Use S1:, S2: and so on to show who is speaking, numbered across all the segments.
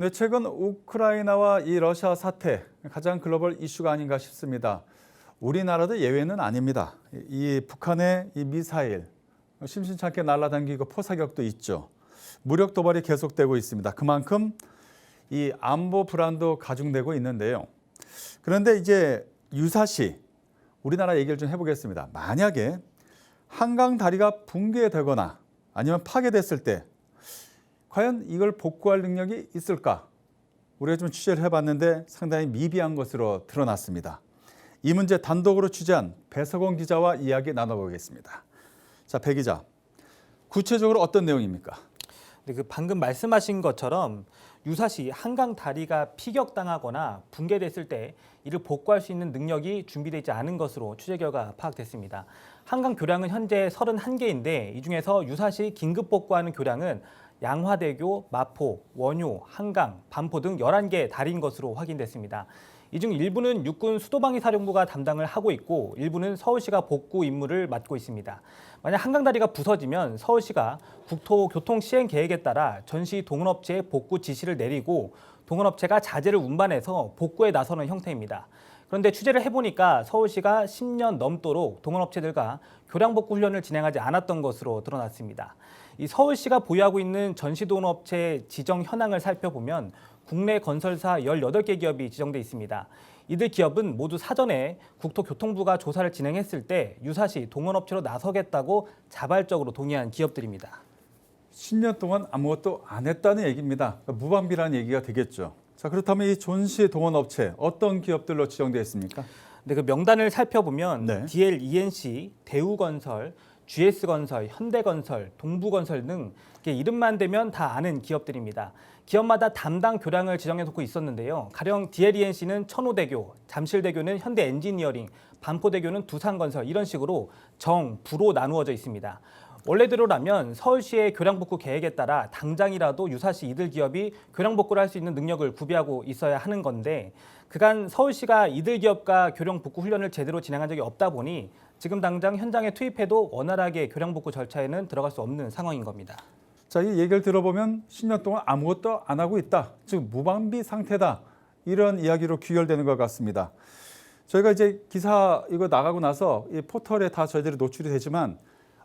S1: 네, 최근 우크라이나와 이 러시아 사태 가장 글로벌 이슈가 아닌가 싶습니다. 우리나라도 예외는 아닙니다. 이 북한의 이 미사일 심심찮게 날아다니고 포사격도 있죠. 무력 도발이 계속되고 있습니다. 그만큼 이 안보 불안도 가중되고 있는데요. 그런데 이제 유사시 우리나라 얘기를 좀 해보겠습니다. 만약에 한강 다리가 붕괴되거나 아니면 파괴됐을 때 과연 이걸 복구할 능력이 있을까? 우리가 좀 취재를 해봤는데 상당히 미비한 것으로 드러났습니다. 이 문제 단독으로 취재한 배석원 기자와 이야기 나눠보겠습니다. 자, 배 기자, 구체적으로 어떤 내용입니까?
S2: 네, 방금 말씀하신 것처럼 유사시 한강 다리가 피격당하거나 붕괴됐을 때 이를 복구할 수 있는 능력이 준비되지 않은 것으로 취재 결과 파악됐습니다. 한강 교량은 현재 31개인데 이 중에서 유사시 긴급 복구하는 교량은 양화대교, 마포, 원효, 한강, 반포 등 11개 다리인 것으로 확인됐습니다. 이 중 일부는 육군 수도방위 사령부가 담당을 하고 있고 일부는 서울시가 복구 임무를 맡고 있습니다. 만약 한강다리가 부서지면 서울시가 국토교통시행계획에 따라 전시 동원업체에 복구 지시를 내리고 동원업체가 자재를 운반해서 복구에 나서는 형태입니다. 그런데 취재를 해보니까 서울시가 10년 넘도록 동원업체들과 교량복구 훈련을 진행하지 않았던 것으로 드러났습니다. 이 서울시가 보유하고 있는 전시동원업체 지정 현황을 살펴보면 국내 건설사 18개 기업이 지정돼 있습니다. 이들 기업은 모두 사전에 국토교통부가 조사를 진행했을 때 유사시 동원업체로 나서겠다고 자발적으로 동의한 기업들입니다.
S1: 10년 동안 아무것도 안 했다는 얘기입니다. 그러니까 무방비라는 얘기가 되겠죠. 자, 그렇다면 이 전시 동원업체 어떤 기업들로 지정되어 있습니까?
S2: 네, 그 명단을 살펴보면
S1: 네.
S2: DL-ENC, 대우건설, GS건설, 현대건설, 동부건설 등 이름만 대면 다 아는 기업들입니다. 기업마다 담당 교량을 지정해놓고 있었는데요. 가령 DL-ENC는 천호대교, 잠실대교는 현대엔지니어링, 반포대교는 두산건설 이런 식으로 정, 부로 나누어져 있습니다. 원래대로라면 서울시의 교량복구 계획에 따라 당장이라도 유사시 이들 기업이 교량복구를 할 수 있는 능력을 구비하고 있어야 하는 건데 그간 서울시가 이들 기업과 교량복구 훈련을 제대로 진행한 적이 없다 보니 지금 당장 현장에 투입해도 원활하게 교량복구 절차에는 들어갈 수 없는 상황인 겁니다.
S1: 자, 이 얘기를 들어보면 10년 동안 아무것도 안 하고 있다. 즉 무방비 상태다. 이런 이야기로 귀결되는 것 같습니다. 저희가 이제 기사 이거 나가고 나서 이 포털에 다 저희들이 노출이 되지만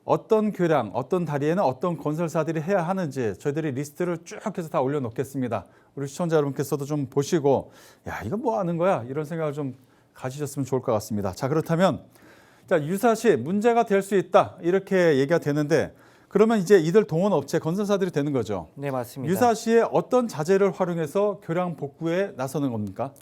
S1: 어떤 교량, 어떤 다리에는 어떤 건설사들이 해야 하는지 저희들이 리스트를 쭉 해서 다 올려놓겠습니다. 우리 시청자 여러분께서도 좀 보시고 야, 이거 뭐 하는 거야? 이런 생각을 좀 가지셨으면 좋을 것 같습니다. 자, 그렇다면 자, 유사시 문제가 될 수 있다. 이렇게 얘기가 되는데 그러면 이제 이들 동원업체, 건설사들이 되는 거죠.
S2: 네, 맞습니다.
S1: 유사시에 어떤 자재를 활용해서 교량 복구에 나서는 겁니까?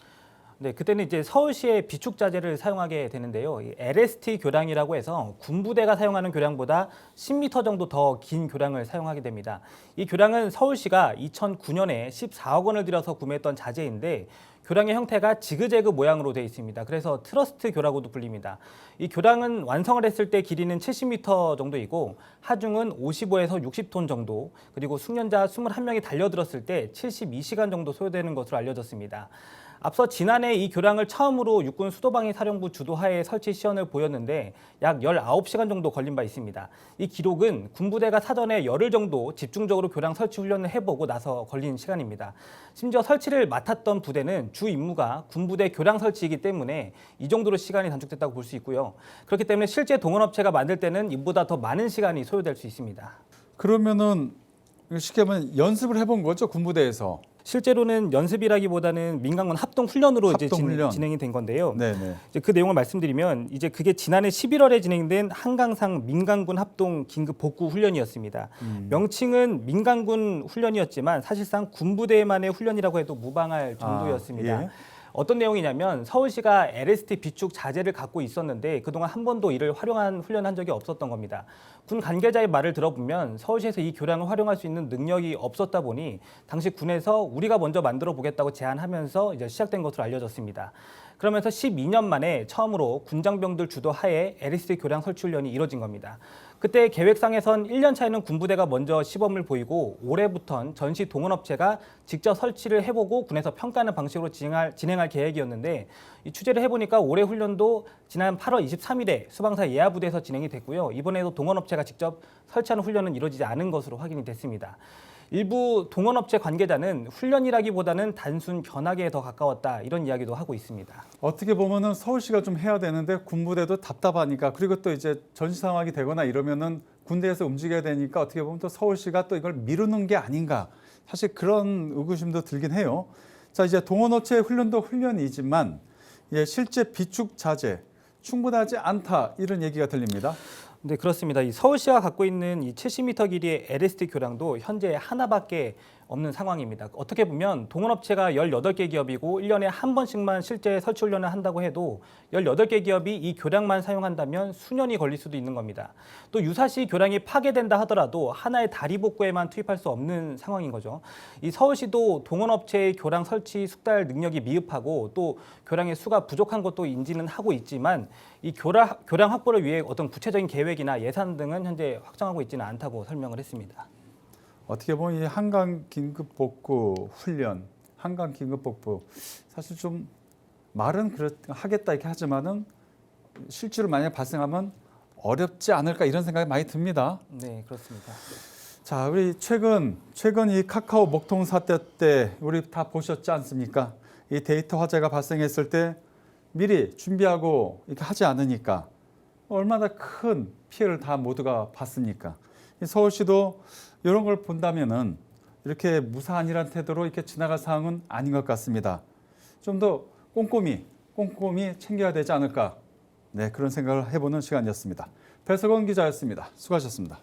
S2: 네, 그때는 이제 서울시의 비축 자재를 사용하게 되는데요. 이 LST 교량이라고 해서 군부대가 사용하는 교량보다 10m 정도 더 긴 교량을 사용하게 됩니다. 이 교량은 서울시가 2009년에 14억 원을 들여서 구매했던 자재인데 교량의 형태가 지그재그 모양으로 되어 있습니다. 그래서 트러스트 교라고도 불립니다. 이 교량은 완성을 했을 때 길이는 70m 정도이고 하중은 55에서 60톤 정도, 그리고 숙련자 21명이 달려들었을 때 72시간 정도 소요되는 것으로 알려졌습니다. 앞서 지난해 이 교량을 처음으로 육군 수도방위 사령부 주도하에 설치 시연을 보였는데 약 19시간 정도 걸린 바 있습니다. 이 기록은 군부대가 사전에 열흘 정도 집중적으로 교량 설치 훈련을 해보고 나서 걸린 시간입니다. 심지어 설치를 맡았던 부대는 주 임무가 군부대 교량 설치이기 때문에 이 정도로 시간이 단축됐다고 볼 수 있고요. 그렇기 때문에 실제 동원업체가 만들 때는 이보다 더 많은 시간이 소요될 수 있습니다.
S1: 그러면은 쉽게 말하면 연습을 해본 거죠, 군부대에서.
S2: 실제로는 연습이라기보다는 민간군 합동 훈련으로 이제
S1: 훈련.
S2: 진행이 된 건데요.
S1: 네네.
S2: 이제 그 내용을 말씀드리면 이제 그게 지난해 11월에 진행된 한강상 민간군 합동 긴급 복구 훈련이었습니다. 명칭은 민간군 훈련이었지만 사실상 군부대만의 훈련이라고 해도 무방할 정도였습니다.
S1: 예.
S2: 어떤 내용이냐면 서울시가 LST 비축 자재를 갖고 있었는데 그동안 한 번도 이를 훈련한 적이 없었던 겁니다. 군 관계자의 말을 들어보면 서울시에서 이 교량을 활용할 수 있는 능력이 없었다 보니 당시 군에서 우리가 먼저 만들어 보겠다고 제안하면서 이제 시작된 것으로 알려졌습니다. 그러면서 12년 만에 처음으로 군장병들 주도하에 LST 교량 설치 훈련이 이뤄진 겁니다. 그때 계획상에선 1년 차에는 군부대가 먼저 시범을 보이고 올해부턴 전시 동원업체가 직접 설치를 해보고 군에서 평가하는 방식으로 진행할 계획이었는데 이 취재를 해보니까 올해 훈련도 지난 8월 23일에 수방사 예하부대에서 진행이 됐고요. 이번에도 동원업체가 직접 설치하는 훈련은 이루어지지 않은 것으로 확인이 됐습니다. 일부 동원업체 관계자는 훈련이라기보다는 단순 견학에 더 가까웠다 이런 이야기도 하고 있습니다.
S1: 어떻게 보면은 서울시가 좀 해야 되는데 군부대도 답답하니까 그리고 또 이제 전시 상황이 되거나 이러면은 군대에서 움직여야 되니까 어떻게 보면 또 서울시가 또 이걸 미루는 게 아닌가 사실 그런 의구심도 들긴 해요. 자 이제 동원업체의 훈련도 훈련이지만 실제 비축 자재 충분하지 않다 이런 얘기가 들립니다.
S2: 네, 그렇습니다. 이 서울시가 갖고 있는 이 70m 길이의 LST 교량도 현재 하나밖에 없는 상황입니다. 어떻게 보면 동원업체가 18개 기업이고 1년에 한 번씩만 실제 설치 훈련을 한다고 해도 18개 기업이 이 교량만 사용한다면 수년이 걸릴 수도 있는 겁니다. 또 유사시 교량이 파괴된다 하더라도 하나의 다리 복구에만 투입할 수 없는 상황인 거죠. 이 서울시도 동원업체의 교량 설치 숙달 능력이 미흡하고 또 교량의 수가 부족한 것도 인지는 하고 있지만 이 교량 확보를 위해 어떤 구체적인 계획이나 예산 등은 현재 확정하고 있지는 않다고 설명을 했습니다.
S1: 어떻게 보면 이 한강 긴급 복구 훈련, 한강 긴급 복구 사실 좀 말은 하겠다 이렇게 하지만은 실제로 만약 발생하면 어렵지 않을까 이런 생각이 많이 듭니다.
S2: 네, 그렇습니다.
S1: 자, 우리 최근 이 카카오 목통 사태 때 우리 다 보셨지 않습니까? 이 데이터 화재가 발생했을 때 미리 준비하고 이렇게 하지 않으니까 얼마나 큰 피해를 다 모두가 봤습니까? 이 서울시도 이런 걸 본다면은 이렇게 무사안이란 태도로 이렇게 지나갈 상황은 아닌 것 같습니다. 좀 더 꼼꼼히 챙겨야 되지 않을까? 네, 그런 생각을 해보는 시간이었습니다. 배석원 기자였습니다. 수고하셨습니다.